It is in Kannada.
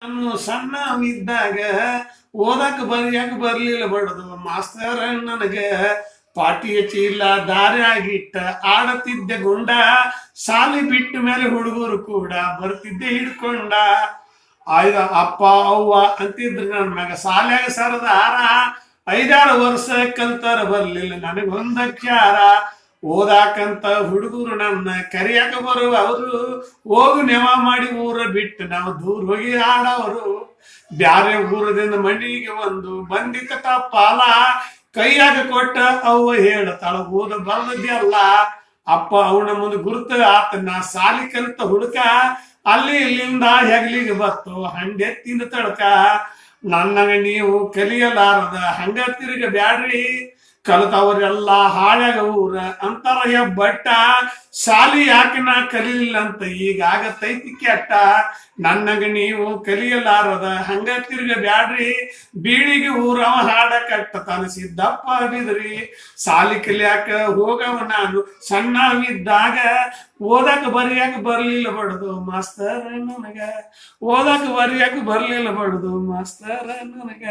ನಾನು ಸಣ್ಣವಿದ್ದಾಗ ಓದಕ್ ಬರ್ಯಾಕ ಬರ್ಲಿಲ್ಲ ಬಡದು ಮಾಸ್ತರ್ ನನಗ ಪಾಟಿಯ ಚೀಲ ದಾರ್ಯಾಗಿಟ್ಟ ಆಡತಿದ್ದೆ ಗುಂಡ ಸಾಲಿ ಬಿಟ್ಟ ಮೇಲೆ ಹುಡುಗರು ಕೂಡ ಬರ್ತಿದ್ದೆ ಹಿಡ್ಕೊಂಡ ಆಯ್ದ ಅಪ್ಪ ಅವ್ವ ಅಂತಿದ್ರು ನನ್ ಮ್ಯಾಗ ಸಾಲ್ಯಾಗ ಸರದ ಹಾರ 5-6 ವರ್ಷ ಕಲ್ತಾರ ಬರ್ಲಿಲ್ಲ ನನಗೊಂದಕ್ಷಾರ ಓದಾಕಂತ ಹುಡುಗರು ನನ್ನ ಕರಿಯಾಕ ಬರುವ ಅವರು ಹೋಗು ನೆವ ಮಾಡಿ ಊರ ಬಿಟ್ಟು ನಾವು ದೂರ ಹೋಗಿ ಆಡವರು ಬ್ಯಾರೆ ಊರದಿಂದ ಮಣ್ಣಿಗೆ ಬಂದಿತ ಪಾಲ ಕೈಯಾಗ ಕೊಟ್ಟ ಅವ್ವ ಹೇಳ್ತಾಳ ಓದ ಬರದಲ್ಲ ಅಪ್ಪ ಅವನ ಮುಂದೆ ಗುರುತ ಆತನ ಸಾಲಿ ಕಲಿತ ಹುಡುಕ ಅಲ್ಲಿ ಇಲ್ಲಿಂದ ಹೆಗಲಿಗೆ ಬತ್ತು ಹಂಡೆತ್ತಿನ ತಳಕ ನನ್ನಗ ನೀವು ಕಲಿಯಲಾರದ ಹಂಗ ತಿರುಗ ಬ್ಯಾಡ್ರಿ ಕಲಿತವ್ರೆಲ್ಲ ಹಾಳಾಗ ಊರ ಅಂತಾರ ಹೆಬ್ಬಟ್ಟ ಶಾಲಿ ಯಾಕೆ ನಾ ಕಲಿಲಿಲ್ಲ ಅಂತ ಈಗ ಆಗತೈತಿ ಕೆಟ್ಟ ನನ್ನಗ ನೀವು ಕಲಿಯಲಾರದ ಹಂಗ ತಿರುಗ ಬ್ಯಾಡ್ರಿ ಬೀಳಿಗೆ ಊರವ ಹಾಡ ಕಟ್ಟ ತಾನು ಸಿದ್ದಪ್ಪ ಬಿದ್ರಿ ಸಾಲಿ ಕಲಿಯಾಕ ಹೋಗವ ನಾನು ಸಣ್ಣವಿದ್ದಾಗ ಓದಕ್ ಬರಿಯಾಕ ಬರ್ಲಿಲ್ಲ ಬಡದು ಮಾಸ್ತರ್ ನನಗ ಓದಕ್ ಬರಿಯಾಕ ಬರ್ಲಿಲ್ಲ ಬಡದು ಮಾಸ್ತರ್ ನನಗ